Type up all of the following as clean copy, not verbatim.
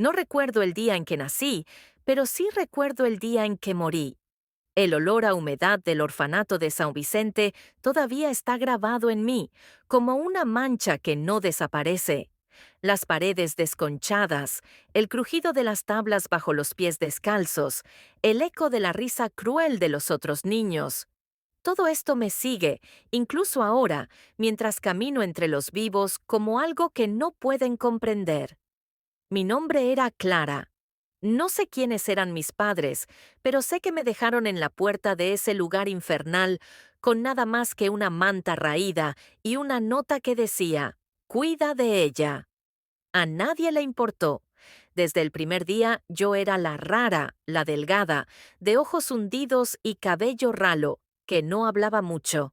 No recuerdo el día en que nací, pero sí recuerdo el día en que morí. El olor a humedad del orfanato de San Vicente todavía está grabado en mí, como una mancha que no desaparece. Las paredes desconchadas, el crujido de las tablas bajo los pies descalzos, el eco de la risa cruel de los otros niños. Todo esto me sigue, incluso ahora, mientras camino entre los vivos como algo que no pueden comprender. Mi nombre era Clara. No sé quiénes eran mis padres, pero sé que me dejaron en la puerta de ese lugar infernal con nada más que una manta raída y una nota que decía, «Cuida de ella». A nadie le importó. Desde el primer día yo era la rara, la delgada, de ojos hundidos y cabello ralo, que no hablaba mucho.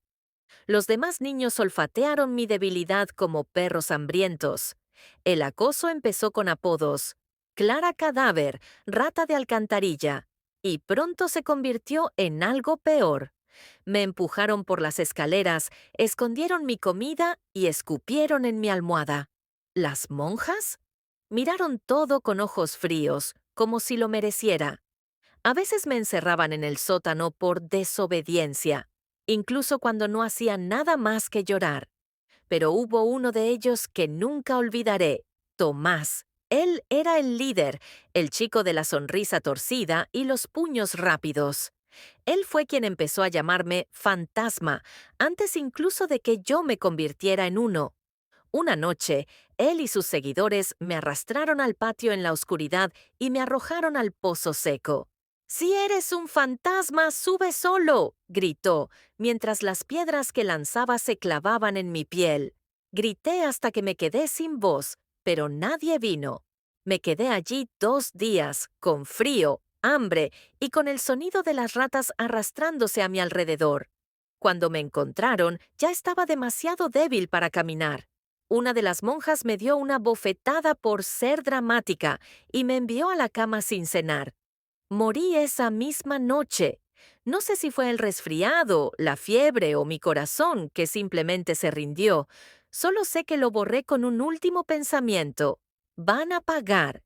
Los demás niños olfatearon mi debilidad como perros hambrientos. El acoso empezó con apodos: Clara Cadáver, Rata de Alcantarilla, y pronto se convirtió en algo peor. Me empujaron por las escaleras, escondieron mi comida y escupieron en mi almohada. ¿Las monjas? Miraron todo con ojos fríos, como si lo mereciera. A veces me encerraban en el sótano por desobediencia, incluso cuando no hacía nada más que llorar. Pero hubo uno de ellos que nunca olvidaré: Tomás. Él era el líder, el chico de la sonrisa torcida y los puños rápidos. Él fue quien empezó a llamarme Fantasma, antes incluso de que yo me convirtiera en uno. Una noche, él y sus seguidores me arrastraron al patio en la oscuridad y me arrojaron al pozo seco. «Si eres un fantasma, sube solo», gritó, mientras las piedras que lanzaba se clavaban en mi piel. Grité hasta que me quedé sin voz, pero nadie vino. Me quedé allí 2 días, con frío, hambre y con el sonido de las ratas arrastrándose a mi alrededor. Cuando me encontraron, ya estaba demasiado débil para caminar. Una de las monjas me dio una bofetada por ser dramática y me envió a la cama sin cenar. Morí esa misma noche. No sé si fue el resfriado, la fiebre o mi corazón que simplemente se rindió. Solo sé que lo borré con un último pensamiento: van a pagar.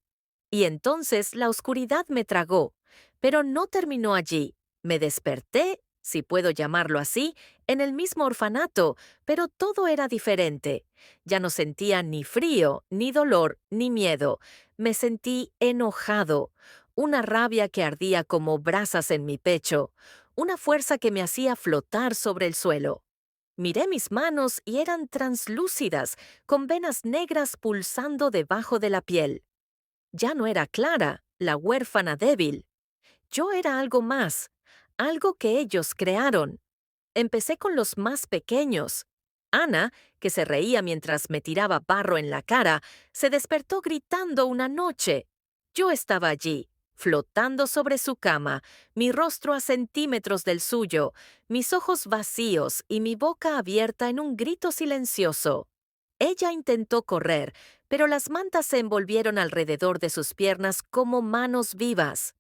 Y entonces la oscuridad me tragó. Pero no terminó allí. Me desperté, si puedo llamarlo así, en el mismo orfanato, pero todo era diferente. Ya no sentía ni frío, ni dolor, ni miedo. Me sentí enojado, una rabia que ardía como brasas en mi pecho, una fuerza que me hacía flotar sobre el suelo. Miré mis manos y eran translúcidas, con venas negras pulsando debajo de la piel. Ya no era Clara, la huérfana débil. Yo era algo más, algo que ellos crearon. Empecé con los más pequeños. Ana, que se reía mientras me tiraba barro en la cara, se despertó gritando una noche. Yo estaba allí, flotando sobre su cama, mi rostro a centímetros del suyo, mis ojos vacíos y mi boca abierta en un grito silencioso. Ella intentó correr, pero las mantas se envolvieron alrededor de sus piernas como manos vivas.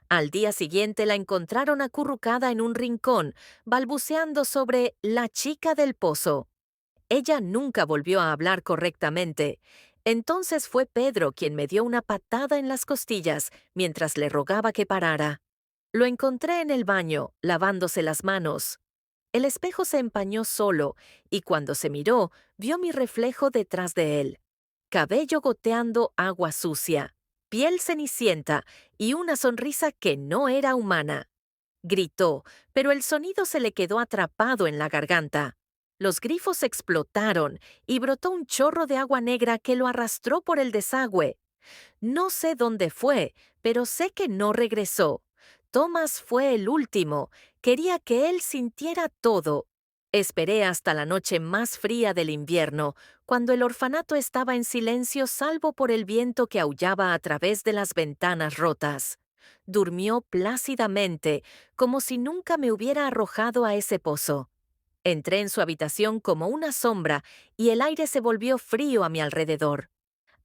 Al día siguiente la encontraron acurrucada en un rincón, balbuceando sobre la chica del pozo. Ella nunca volvió a hablar correctamente. Entonces fue Pedro quien me dio una patada en las costillas mientras le rogaba que parara. Lo encontré en el baño, lavándose las manos. El espejo se empañó solo, y cuando se miró, vio mi reflejo detrás de él. Cabello goteando agua sucia, piel cenicienta y una sonrisa que no era humana. Gritó, pero el sonido se le quedó atrapado en la garganta. Los grifos explotaron y brotó un chorro de agua negra que lo arrastró por el desagüe. No sé dónde fue, pero sé que no regresó. Thomas fue el último. Quería que él sintiera todo. Esperé hasta la noche más fría del invierno, cuando el orfanato estaba en silencio salvo por el viento que aullaba a través de las ventanas rotas. Durmió plácidamente, como si nunca me hubiera arrojado a ese pozo. Entré en su habitación como una sombra y el aire se volvió frío a mi alrededor.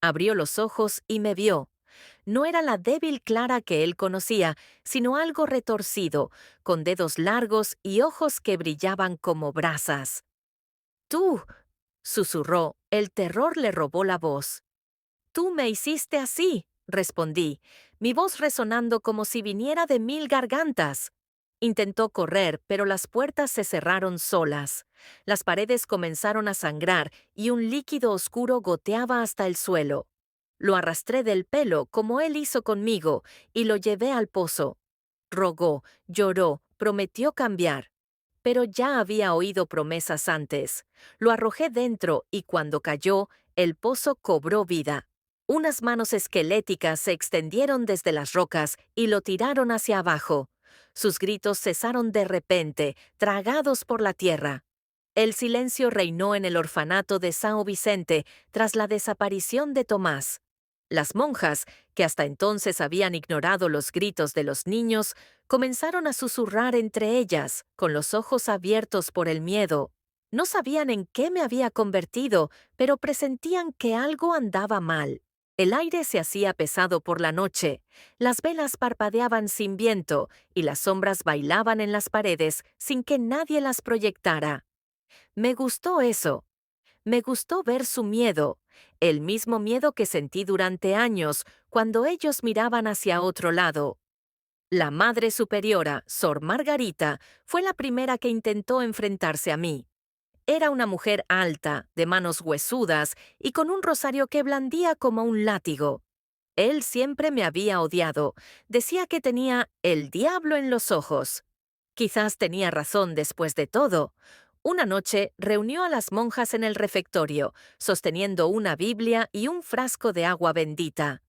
Abrió los ojos y me vio. No era la débil Clara que él conocía, sino algo retorcido, con dedos largos y ojos que brillaban como brasas. «Tú», susurró, el terror le robó la voz. «Tú me hiciste así». respondí, mi voz resonando como si viniera de 1000 gargantas. Intentó correr, pero las puertas se cerraron solas. Las paredes comenzaron a sangrar y un líquido oscuro goteaba hasta el suelo. Lo arrastré del pelo, como él hizo conmigo, y lo llevé al pozo. Rogó, lloró, prometió cambiar. Pero ya había oído promesas antes. Lo arrojé dentro y cuando cayó, el pozo cobró vida. Unas manos esqueléticas se extendieron desde las rocas y lo tiraron hacia abajo. Sus gritos cesaron de repente, tragados por la tierra. El silencio reinó en el orfanato de São Vicente tras la desaparición de Tomás. Las monjas, que hasta entonces habían ignorado los gritos de los niños, comenzaron a susurrar entre ellas, con los ojos abiertos por el miedo. No sabían en qué me había convertido, pero presentían que algo andaba mal. El aire se hacía pesado por la noche, las velas parpadeaban sin viento y las sombras bailaban en las paredes sin que nadie las proyectara. Me gustó eso. Me gustó ver su miedo, el mismo miedo que sentí durante años cuando ellos miraban hacia otro lado. La Madre Superiora, Sor Margarita, fue la primera que intentó enfrentarse a mí. Era una mujer alta, de manos huesudas y con un rosario que blandía como un látigo. Él siempre me había odiado. Decía que tenía el diablo en los ojos. Quizás tenía razón después de todo. Una noche reunió a las monjas en el refectorio, sosteniendo una Biblia y un frasco de agua bendita.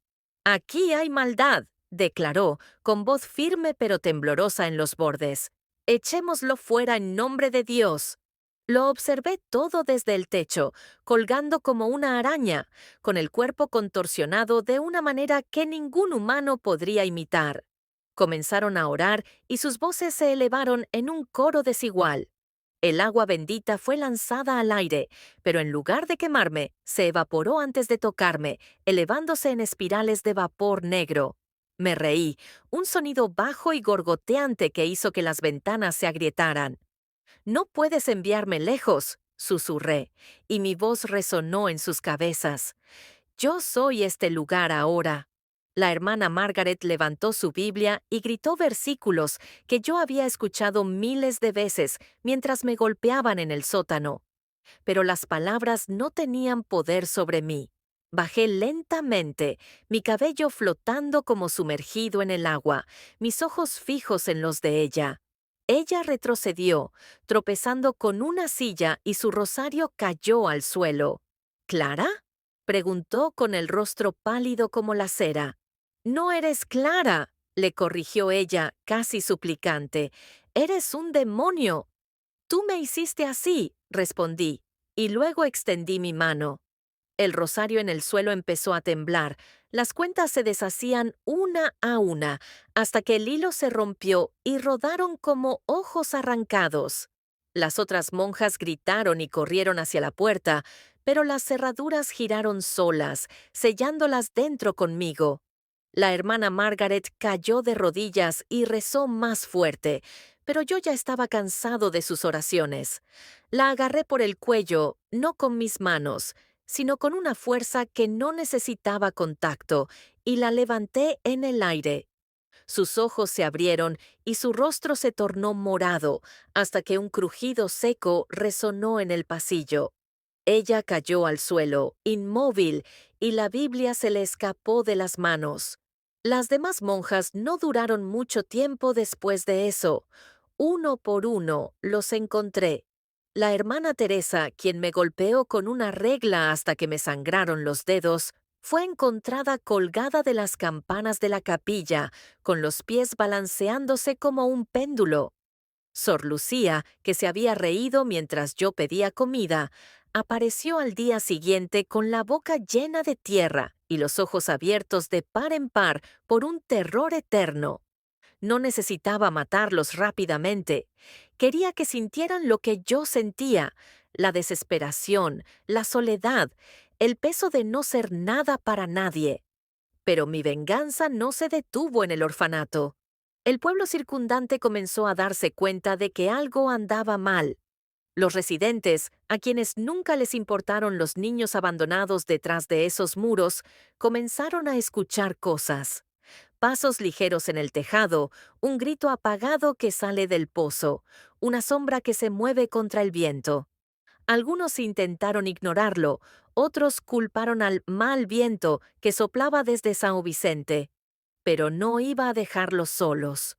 «Aquí hay maldad», declaró, con voz firme pero temblorosa en los bordes. «Echémoslo fuera en nombre de Dios». Lo observé todo desde el techo, colgando como una araña, con el cuerpo contorsionado de una manera que ningún humano podría imitar. Comenzaron a orar y sus voces se elevaron en un coro desigual. El agua bendita fue lanzada al aire, pero en lugar de quemarme, se evaporó antes de tocarme, elevándose en espirales de vapor negro. Me reí, un sonido bajo y gorgoteante que hizo que las ventanas se agrietaran. «No puedes enviarme lejos», susurré, y mi voz resonó en sus cabezas. «Yo soy este lugar ahora». La hermana Margaret levantó su Biblia y gritó versículos que yo había escuchado miles de veces mientras me golpeaban en el sótano. Pero las palabras no tenían poder sobre mí. Bajé lentamente, mi cabello flotando como sumergido en el agua, mis ojos fijos en los de ella. Ella retrocedió, tropezando con una silla y su rosario cayó al suelo. «¿Clara?», preguntó con el rostro pálido como la cera. «No eres Clara», le corrigió ella, casi suplicante. «Eres un demonio». «Tú me hiciste así», respondí, y luego extendí mi mano. El rosario en el suelo empezó a temblar. Las cuentas se deshacían una a una, hasta que el hilo se rompió y rodaron como ojos arrancados. Las otras monjas gritaron y corrieron hacia la puerta, pero las cerraduras giraron solas, sellándolas dentro conmigo. La hermana Margaret cayó de rodillas y rezó más fuerte, pero yo ya estaba cansado de sus oraciones. La agarré por el cuello, no con mis manos, sino con una fuerza que no necesitaba contacto, y la levanté en el aire. Sus ojos se abrieron y su rostro se tornó morado, hasta que un crujido seco resonó en el pasillo. Ella cayó al suelo, inmóvil, y la Biblia se le escapó de las manos. Las demás monjas no duraron mucho tiempo después de eso. Uno por uno los encontré. La hermana Teresa, quien me golpeó con una regla hasta que me sangraron los dedos, fue encontrada colgada de las campanas de la capilla, con los pies balanceándose como un péndulo. Sor Lucía, que se había reído mientras yo pedía comida, apareció al día siguiente con la boca llena de tierra y los ojos abiertos de par en par por un terror eterno. No necesitaba matarlos rápidamente. Quería que sintieran lo que yo sentía, la desesperación, la soledad, el peso de no ser nada para nadie. Pero mi venganza no se detuvo en el orfanato. El pueblo circundante comenzó a darse cuenta de que algo andaba mal. Los residentes, a quienes nunca les importaron los niños abandonados detrás de esos muros, comenzaron a escuchar cosas. Pasos ligeros en el tejado, un grito apagado que sale del pozo, una sombra que se mueve contra el viento. Algunos intentaron ignorarlo, otros culparon al mal viento que soplaba desde San Vicente. Pero no iba a dejarlos solos.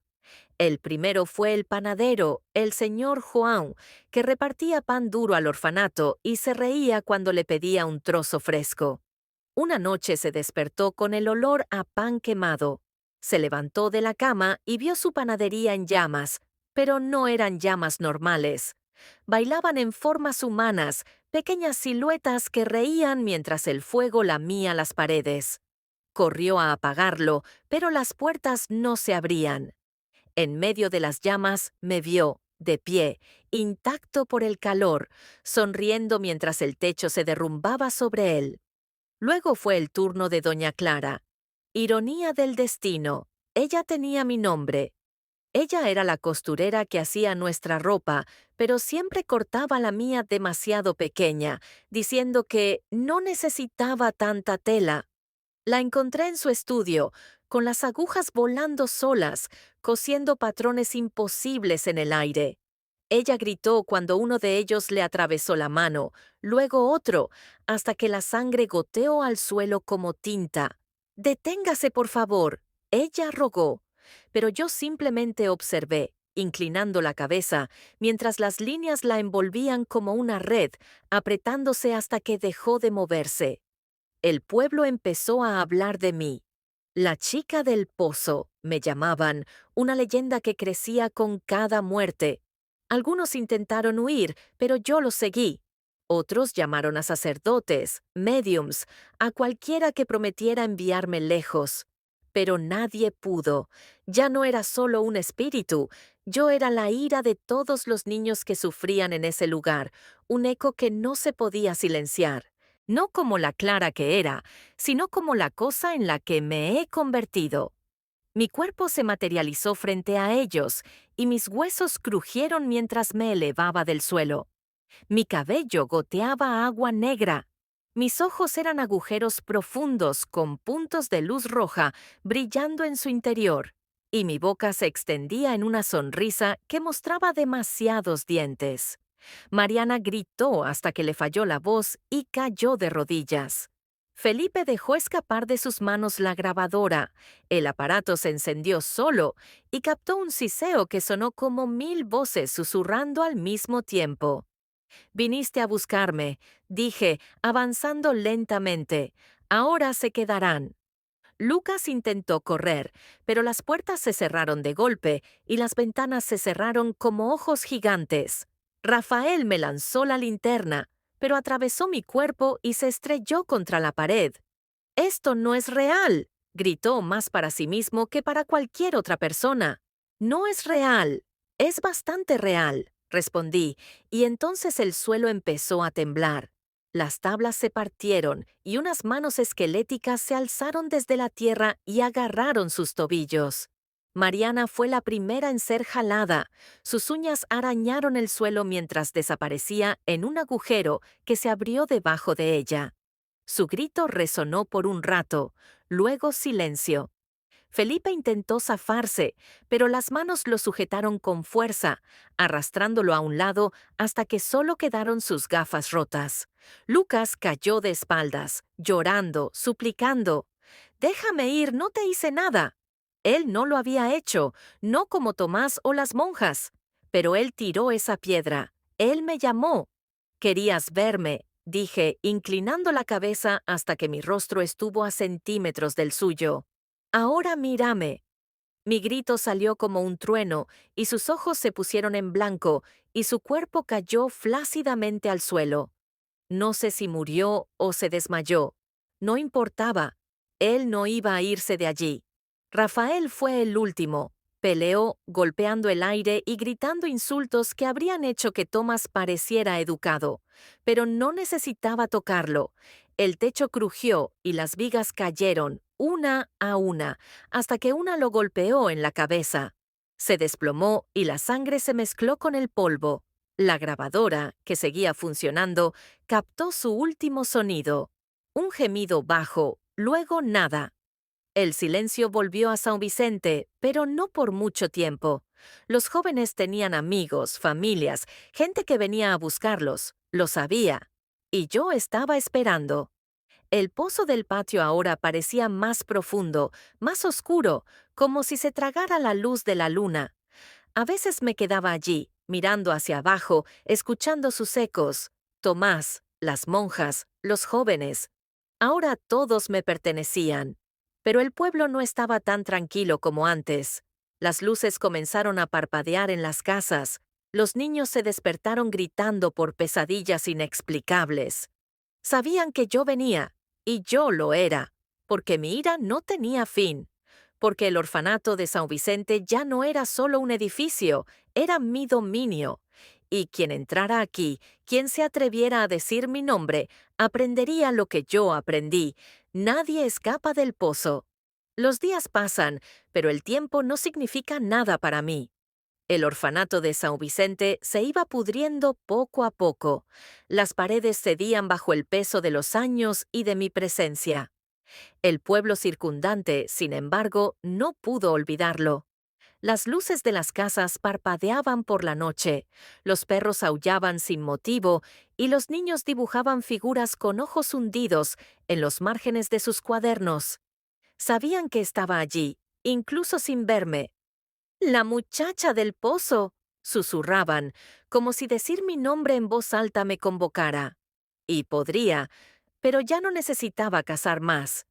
El primero fue el panadero, el señor Juan, que repartía pan duro al orfanato y se reía cuando le pedía un trozo fresco. Una noche se despertó con el olor a pan quemado. Se levantó de la cama y vio su panadería en llamas, pero no eran llamas normales. Bailaban en formas humanas, pequeñas siluetas que reían mientras el fuego lamía las paredes. Corrió a apagarlo, pero las puertas no se abrían. En medio de las llamas me vio, de pie, intacto por el calor, sonriendo mientras el techo se derrumbaba sobre él. Luego fue el turno de doña Clara. Ironía del destino. Ella tenía mi nombre. Ella era la costurera que hacía nuestra ropa, pero siempre cortaba la mía demasiado pequeña, diciendo que no necesitaba tanta tela. La encontré en su estudio, con las agujas volando solas, cosiendo patrones imposibles en el aire. Ella gritó cuando uno de ellos le atravesó la mano, luego otro, hasta que la sangre goteó al suelo como tinta. «Deténgase, por favor», ella rogó, pero yo simplemente observé, inclinando la cabeza, mientras las líneas la envolvían como una red, apretándose hasta que dejó de moverse. El pueblo empezó a hablar de mí. La chica del pozo, me llamaban, una leyenda que crecía con cada muerte. Algunos intentaron huir, pero yo los seguí. Otros llamaron a sacerdotes, médiums, a cualquiera que prometiera enviarme lejos. Pero nadie pudo. Ya no era solo un espíritu, yo era la ira de todos los niños que sufrían en ese lugar, un eco que no se podía silenciar. No como la Clara que era, sino como la cosa en la que me he convertido. Mi cuerpo se materializó frente a ellos, y mis huesos crujieron mientras me elevaba del suelo. Mi cabello goteaba agua negra. Mis ojos eran agujeros profundos con puntos de luz roja brillando en su interior, y mi boca se extendía en una sonrisa que mostraba demasiados dientes. Mariana gritó hasta que le falló la voz y cayó de rodillas. Felipe dejó escapar de sus manos la grabadora. El aparato se encendió solo y captó un siseo que sonó como 1000 voces susurrando al mismo tiempo. «Viniste a buscarme», dije, avanzando lentamente. «Ahora se quedarán». Lucas intentó correr, pero las puertas se cerraron de golpe y las ventanas se cerraron como ojos gigantes. Rafael me lanzó la linterna, pero atravesó mi cuerpo y se estrelló contra la pared. «¡Esto no es real!», gritó más para sí mismo que para cualquier otra persona. «No es real». «Es bastante real», respondí, y entonces el suelo empezó a temblar. Las tablas se partieron y unas manos esqueléticas se alzaron desde la tierra y agarraron sus tobillos. Mariana fue la primera en ser jalada. Sus uñas arañaron el suelo mientras desaparecía en un agujero que se abrió debajo de ella. Su grito resonó por un rato, luego silencio. Felipe intentó zafarse, pero las manos lo sujetaron con fuerza, arrastrándolo a un lado hasta que solo quedaron sus gafas rotas. Lucas cayó de espaldas, llorando, suplicando. «Déjame ir, no te hice nada». Él no lo había hecho, no como Tomás o las monjas. Pero él tiró esa piedra. Él me llamó. «Querías verme», dije, inclinando la cabeza hasta que mi rostro estuvo a centímetros del suyo. «Ahora mírame». Mi grito salió como un trueno, y sus ojos se pusieron en blanco, y su cuerpo cayó flácidamente al suelo. No sé si murió o se desmayó. No importaba. Él no iba a irse de allí. Rafael fue el último. Peleó, golpeando el aire y gritando insultos que habrían hecho que Thomas pareciera educado. Pero no necesitaba tocarlo. El techo crujió y las vigas cayeron, una a una, hasta que una lo golpeó en la cabeza. Se desplomó y la sangre se mezcló con el polvo. La grabadora, que seguía funcionando, captó su último sonido. Un gemido bajo, luego nada. El silencio volvió a San Vicente, pero no por mucho tiempo. Los jóvenes tenían amigos, familias, gente que venía a buscarlos, lo sabía. Y yo estaba esperando. El pozo del patio ahora parecía más profundo, más oscuro, como si se tragara la luz de la luna. A veces me quedaba allí, mirando hacia abajo, escuchando sus ecos. Tomás, las monjas, los jóvenes. Ahora todos me pertenecían. Pero el pueblo no estaba tan tranquilo como antes. Las luces comenzaron a parpadear en las casas. Los niños se despertaron gritando por pesadillas inexplicables. Sabían que yo venía, y yo lo era, porque mi ira no tenía fin, porque el orfanato de San Vicente ya no era solo un edificio, era mi dominio. Y quien entrara aquí, quien se atreviera a decir mi nombre, aprendería lo que yo aprendí. Nadie escapa del pozo. Los días pasan, pero el tiempo no significa nada para mí. El orfanato de San Vicente se iba pudriendo poco a poco. Las paredes cedían bajo el peso de los años y de mi presencia. El pueblo circundante, sin embargo, no pudo olvidarlo. Las luces de las casas parpadeaban por la noche, los perros aullaban sin motivo y los niños dibujaban figuras con ojos hundidos en los márgenes de sus cuadernos. Sabían que estaba allí, incluso sin verme. «La muchacha del pozo», susurraban, como si decir mi nombre en voz alta me convocara. Y podría, pero ya no necesitaba cazar más.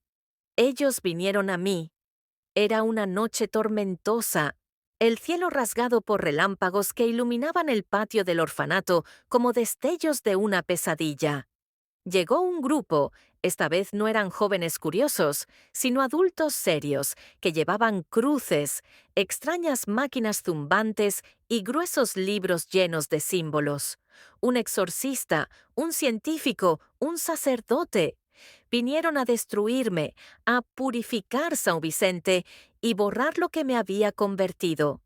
Ellos vinieron a mí. Era una noche tormentosa, el cielo rasgado por relámpagos que iluminaban el patio del orfanato como destellos de una pesadilla. Llegó un grupo, esta vez no eran jóvenes curiosos, sino adultos serios, que llevaban cruces, extrañas máquinas zumbantes y gruesos libros llenos de símbolos. Un exorcista, un científico, un sacerdote. Vinieron a destruirme, a purificar San Vicente y borrar lo que me había convertido.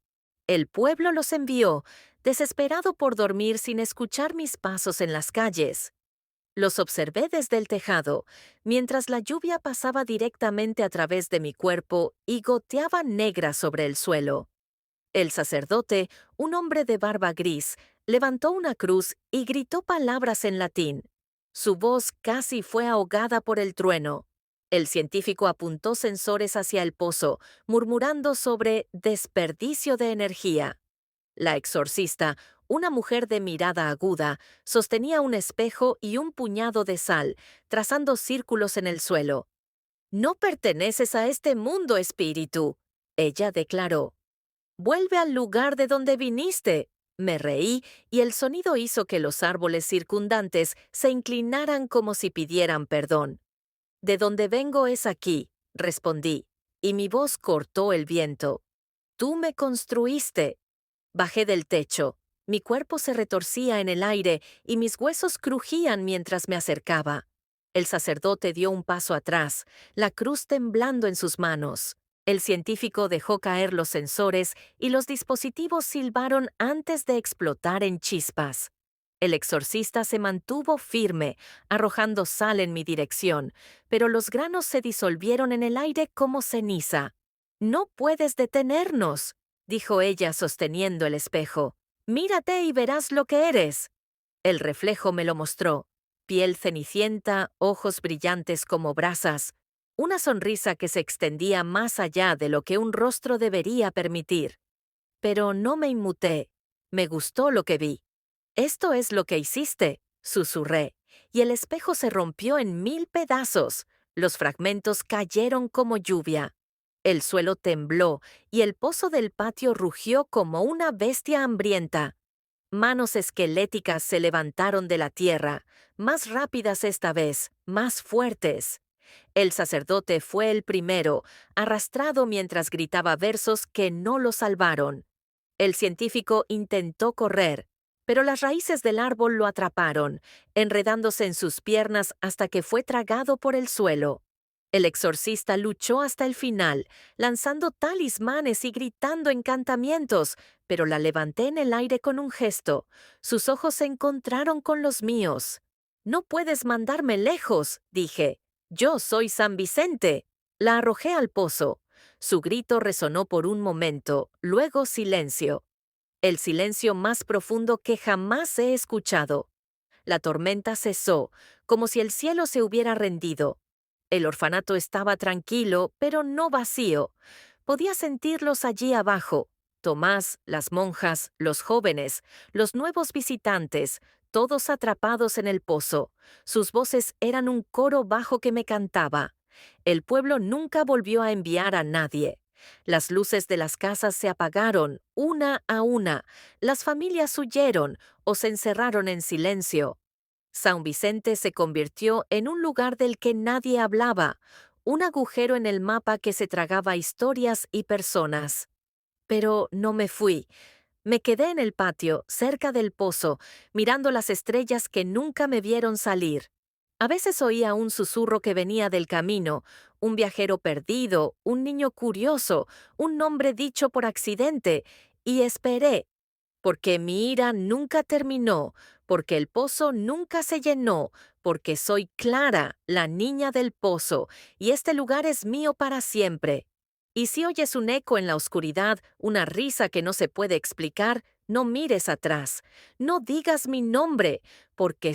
El pueblo los envió, desesperado por dormir sin escuchar mis pasos en las calles. Los observé desde el tejado, mientras la lluvia pasaba directamente a través de mi cuerpo y goteaba negra sobre el suelo. El sacerdote, un hombre de barba gris, levantó una cruz y gritó palabras en latín. Su voz casi fue ahogada por el trueno. El científico apuntó sensores hacia el pozo, murmurando sobre desperdicio de energía. La exorcista, una mujer de mirada aguda, sostenía un espejo y un puñado de sal, trazando círculos en el suelo. «No perteneces a este mundo, espíritu», ella declaró. «Vuelve al lugar de donde viniste». Me reí y el sonido hizo que los árboles circundantes se inclinaran como si pidieran perdón. «De donde vengo es aquí», respondí, y mi voz cortó el viento. «Tú me construiste». Bajé del techo. Mi cuerpo se retorcía en el aire y mis huesos crujían mientras me acercaba. El sacerdote dio un paso atrás, la cruz temblando en sus manos. El científico dejó caer los sensores y los dispositivos silbaron antes de explotar en chispas. El exorcista se mantuvo firme, arrojando sal en mi dirección, pero los granos se disolvieron en el aire como ceniza. «No puedes detenernos», dijo ella sosteniendo el espejo. «Mírate y verás lo que eres». El reflejo me lo mostró. Piel cenicienta, ojos brillantes como brasas, una sonrisa que se extendía más allá de lo que un rostro debería permitir. Pero no me inmuté. Me gustó lo que vi. «Esto es lo que hiciste», susurré, y el espejo se rompió en 1000 pedazos. Los fragmentos cayeron como lluvia. El suelo tembló y el pozo del patio rugió como una bestia hambrienta. Manos esqueléticas se levantaron de la tierra, más rápidas esta vez, más fuertes. El sacerdote fue el primero, arrastrado mientras gritaba versos que no lo salvaron. El científico intentó correr, pero las raíces del árbol lo atraparon, enredándose en sus piernas hasta que fue tragado por el suelo. El exorcista luchó hasta el final, lanzando talismanes y gritando encantamientos, pero la levanté en el aire con un gesto. Sus ojos se encontraron con los míos. No puedes mandarme lejos, dije. Yo soy San Vicente. La arrojé al pozo. Su grito resonó por un momento, luego silencio. El silencio más profundo que jamás he escuchado. La tormenta cesó, como si el cielo se hubiera rendido. El orfanato estaba tranquilo, pero no vacío. Podía sentirlos allí abajo. Tomás, las monjas, los jóvenes, los nuevos visitantes, todos atrapados en el pozo. Sus voces eran un coro bajo que me cantaba. El pueblo nunca volvió a enviar a nadie. Las luces de las casas se apagaron, una a una. Las familias huyeron o se encerraron en silencio. San Vicente se convirtió en un lugar del que nadie hablaba, un agujero en el mapa que se tragaba historias y personas. Pero no me fui. Me quedé en el patio, cerca del pozo, mirando las estrellas que nunca me vieron salir. A veces oía un susurro que venía del camino, un viajero perdido, un niño curioso, un nombre dicho por accidente, y esperé, porque mi ira nunca terminó, porque el pozo nunca se llenó, porque soy Clara, la niña del pozo, y este lugar es mío para siempre. Y si oyes un eco en la oscuridad, una risa que no se puede explicar, no mires atrás, no digas mi nombre, porque